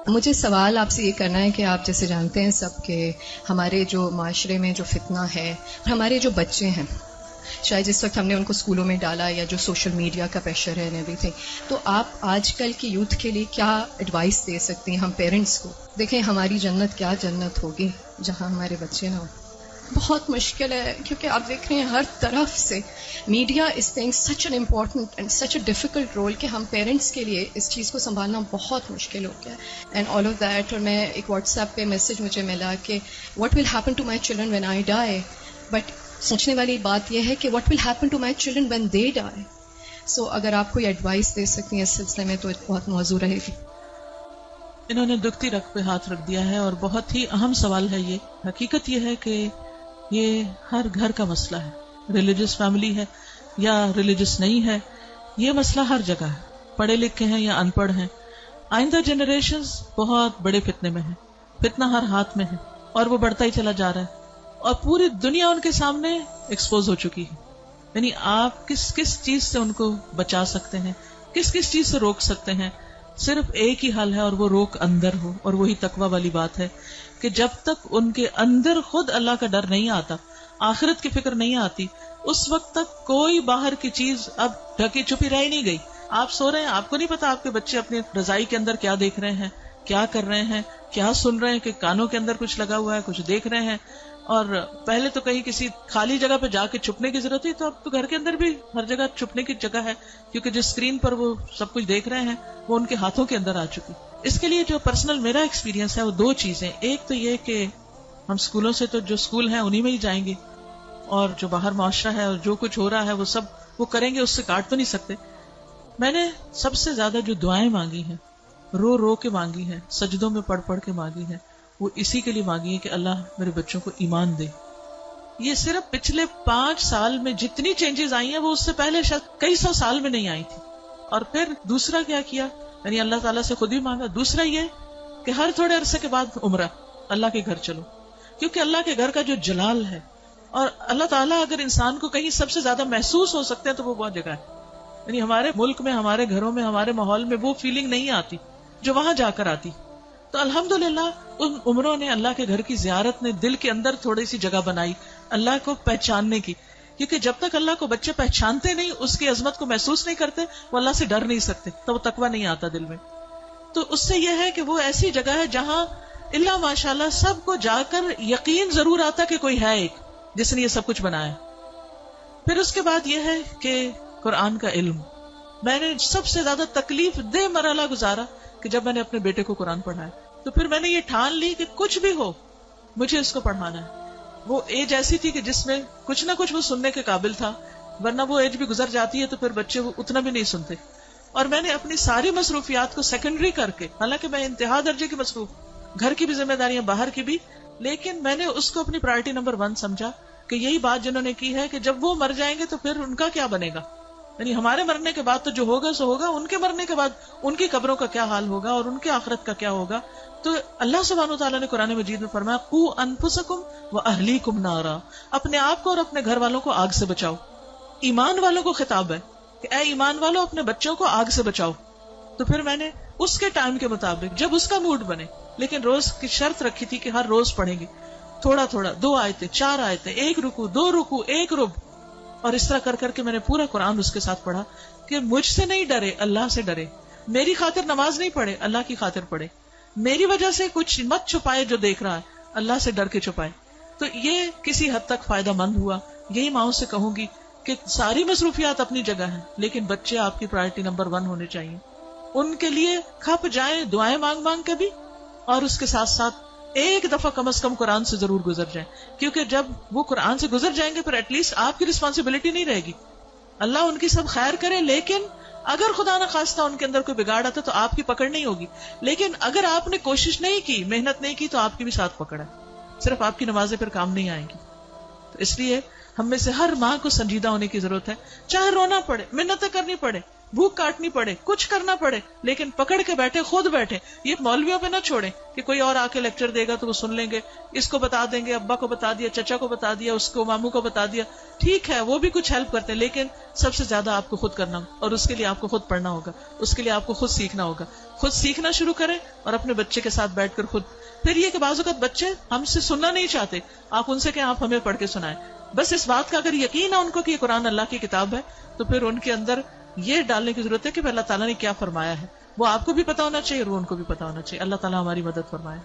مجھے سوال آپ سے یہ کرنا ہے کہ آپ جیسے جانتے ہیں سب کہ ہمارے جو معاشرے میں جو فتنہ ہے، ہمارے جو بچے ہیں، شاید جس وقت ہم نے ان کو اسکولوں میں ڈالا یا جو سوشل میڈیا کا پریشر ہے ایوری تھنگ، تو آپ آج کل کی یوتھ کے لیے کیا ایڈوائس دے سکتے ہیں ہم پیرنٹس کو؟ دیکھیں ہماری جنت کیا جنت ہوگی جہاں ہمارے بچے نہ ہوں. بہت مشکل ہے کیونکہ آپ دیکھ رہے ہیں ہر طرف سے media is playing such an important and such a difficult role کہ ہم پیرنٹس کے لیے اس چیز کو سنبھالنا بہت مشکل ہو گیا ہے. اینڈ آل آف دیٹ، اور میں ایک واٹس ایپ پہ میسج مجھے ملا کہ what will happen to my children when I die, but سوچنے والی بات یہ ہے کہ what will happen to my children when they die. So اگر آپ کوئی ایڈوائس دے سکتی ہیں اس سلسلے میں تو بہت موزوں رہے گی. انہوں نے دکھتی رگ پہ ہاتھ رکھ دیا ہے اور بہت ہی اہم سوال ہے یہ. حقیقت یہ ہے کہ یہ ہر گھر کا مسئلہ ہے، ریلیجس فیملی ہے یا ریلیجس نہیں ہے، یہ مسئلہ ہر جگہ ہے، پڑھے لکھے ہیں یا ان پڑھ ہیں. آئندہ جنریشنز بہت بڑے فتنے میں ہیں، فتنہ ہر ہاتھ میں ہے اور وہ بڑھتا ہی چلا جا رہا ہے اور پوری دنیا ان کے سامنے ایکسپوز ہو چکی ہے. یعنی آپ کس کس چیز سے ان کو بچا سکتے ہیں، کس کس چیز سے روک سکتے ہیں؟ صرف ایک ہی حل ہے اور وہ روک اندر ہو، اور وہی تقویٰ والی بات ہے کہ جب تک ان کے اندر خود اللہ کا ڈر نہیں آتا، آخرت کی فکر نہیں آتی، اس وقت تک کوئی باہر کی چیز اب ڈھکی چھپی رہ نہیں گئی. آپ سو رہے ہیں، آپ کو نہیں پتا آپ کے بچے اپنی رضائی کے اندر کیا دیکھ رہے ہیں، کیا کر رہے ہیں، کیا سن رہے ہیں، کہ کانوں کے اندر کچھ لگا ہوا ہے، کچھ دیکھ رہے ہیں. اور پہلے تو کہیں کسی خالی جگہ پہ جا کے چھپنے کی ضرورت تھی، تو اب تو گھر کے اندر بھی ہر جگہ چھپنے کی جگہ ہے، کیونکہ جس اسکرین پر وہ سب کچھ دیکھ رہے ہیں وہ ان کے ہاتھوں کے اندر آ چکی. اس کے لیے جو پرسنل میرا ایکسپیرینس ہے وہ دو چیزیں. ایک تو یہ کہ ہم اسکولوں سے تو جو اسکول ہیں انہی میں ہی جائیں گے، اور جو باہر معاشرہ ہے اور جو کچھ ہو رہا ہے وہ سب وہ کریں گے، اس سے کاٹ تو نہیں سکتے. میں نے سب سے زیادہ جو دعائیں مانگی ہیں، رو رو کے مانگی ہیں، سجدوں میں پڑھ پڑھ کے مانگی ہیں، وہ اسی کے لیے مانگی ہے کہ اللہ میرے بچوں کو ایمان دے. یہ صرف پچھلے 5 سال میں جتنی چینجز آئی ہیں وہ اس سے پہلے شاید کئی 100 سال میں نہیں آئی تھی. اور پھر دوسرا کیا کیا، یعنی اللہ تعالیٰ سے خود ہی مانگا. دوسرا یہ کہ ہر تھوڑے عرصے کے بعد عمرہ، اللہ کے گھر چلو، کیونکہ اللہ کے گھر کا جو جلال ہے، اور اللہ تعالیٰ اگر انسان کو کہیں سب سے زیادہ محسوس ہو سکتے ہیں تو وہ بہت جگہ ہے. یعنی ہمارے ملک میں، ہمارے گھروں میں، ہمارے ماحول میں وہ فیلنگ نہیں آتی جو وہاں جا کر آتی. تو الحمدللہ ان عمروں نے، اللہ کے گھر کی زیارت نے دل کے اندر تھوڑی سی جگہ بنائی اللہ کو پہچاننے کی. کیونکہ جب تک اللہ کو بچے پہچانتے نہیں، اس کی عظمت کو محسوس نہیں کرتے، وہ اللہ سے ڈر نہیں سکتے، تو وہ تقویٰ نہیں آتا دل میں. تو اس سے یہ ہے کہ وہ ایسی جگہ ہے جہاں اللہ ماشاءاللہ سب کو جا کر یقین ضرور آتا کہ کوئی ہے ایک جس نے یہ سب کچھ بنایا. پھر اس کے بعد یہ ہے کہ قرآن کا علم. میں نے سب سے زیادہ تکلیف دہ مرحلہ گزارا کہ جب میں نے اپنے بیٹے کو قرآن پڑھایا، تو پھر میں نے یہ ٹھان لی کہ کچھ بھی ہو مجھے اس کو پڑھانا ہے. وہ ایج ایسی تھی کہ جس میں کچھ نہ کچھ وہ سننے کے قابل تھا، ورنہ وہ ایج بھی گزر جاتی ہے تو پھر بچے وہ اتنا بھی نہیں سنتے. اور میں نے اپنی ساری مصروفیات کو سیکنڈری کر کے، حالانکہ میں انتہا درجے کی مصروف، گھر کی بھی ذمہ داریاں، باہر کی بھی، لیکن میں نے اس کو اپنی پرائرٹی نمبر 1 سمجھا کہ یہی بات جنہوں نے کی ہے کہ جب وہ مر جائیں گے تو پھر ان کا کیا بنے گا. یعنی ہمارے مرنے کے بعد تو جو ہوگا سو ہوگا، ان کے مرنے کے بعد ان کی قبروں کا کیا حال ہوگا اور ان کی آخرت کا کیا ہوگا. تو اللہ سبحانہ وتعالیٰ نے قرآن مجید میں فرمایا قوا انفسکم واہلیکم نارا، اپنے آپ کو اور اپنے گھر والوں کو آگ سے بچاؤ. ایمان والوں کو خطاب ہے کہ اے ایمان والوں اپنے بچوں کو آگ سے بچاؤ. تو پھر میں نے اس کے ٹائم کے مطابق جب اس کا موڈ بنے، لیکن روز کی شرط رکھی تھی کہ ہر روز پڑھیں گے تھوڑا تھوڑا، 2 آیتیں 4 آیتیں، 1 رکوع 2 رکوع 1 رب، اور اس طرح کر کر کے میں نے پورا قرآن اس کے ساتھ پڑھا کہ مجھ سے نہیں ڈرے، اللہ سے ڈرے. میری خاطر نماز نہیں پڑھے، اللہ کی خاطر پڑھے. میری وجہ سے کچھ مت چھپائے جو دیکھ رہا ہے، اللہ سے ڈر کے چھپائے. تو یہ کسی حد تک فائدہ مند ہوا. یہی ماؤں سے کہوں گی کہ ساری مصروفیات اپنی جگہ ہیں، لیکن بچے آپ کی پرائرٹی نمبر 1 ہونے چاہیے. ان کے لیے کھپ جائیں، دعائیں مانگ مانگ کے بھی، اور اس کے ساتھ ساتھ ایک دفعہ کم از کم قرآن سے ضرور گزر جائیں. کیونکہ جب وہ قرآن سے گزر جائیں گے پھر ایٹ لیسٹ آپ کی رسپانسبلٹی نہیں رہے گی. اللہ ان کی سب خیر کرے، لیکن اگر خدا نہ خواستہ ان کے اندر کوئی بگاڑ آتا تو آپ کی پکڑ نہیں ہوگی. لیکن اگر آپ نے کوشش نہیں کی، محنت نہیں کی، تو آپ کی بھی ساتھ پکڑ ہے. صرف آپ کی نمازیں پھر کام نہیں آئیں گی. تو اس لیے ہم میں سے ہر ماں کو سنجیدہ ہونے کی ضرورت ہے. چاہے رونا پڑے، منتیں کرنی پڑے، بھوک کاٹنی پڑے، کچھ کرنا پڑے، لیکن پکڑ کے بیٹھے، خود بیٹھے. یہ مولویوں پہ نہ چھوڑیں کہ کوئی اور آ کے لیکچر دے گا تو وہ سن لیں گے، اس کو بتا دیں گے، ابا کو بتا دیا، چچا کو بتا دیا، اس کو ماموں کو بتا دیا. ٹھیک ہے وہ بھی کچھ ہیلپ کرتے ہیں، لیکن سب سے زیادہ آپ کو خود کرنا ہوگا، اور اس کے لیے آپ کو خود پڑھنا ہوگا، اس کے لیے آپ کو خود سیکھنا ہوگا. خود سیکھنا شروع کریں اور اپنے بچے کے ساتھ بیٹھ کر خود. پھر یہ کہ بعض اوقات بچے ہم سے سننا نہیں چاہتے، آپ ان سے کہ آپ ہمیں پڑھ کے سنائیں. بس اس بات کا اگر یقین ہے ان کو کہ یہ قرآن اللہ کی کتاب ہے، تو پھر ان کے اندر یہ ڈالنے کی ضرورت ہے کہ اللہ تعالیٰ نے کیا فرمایا ہے، وہ آپ کو بھی پتا ہونا چاہیے اور وہ ان کو بھی پتا ہونا چاہیے. اللہ تعالیٰ ہماری مدد فرمائے.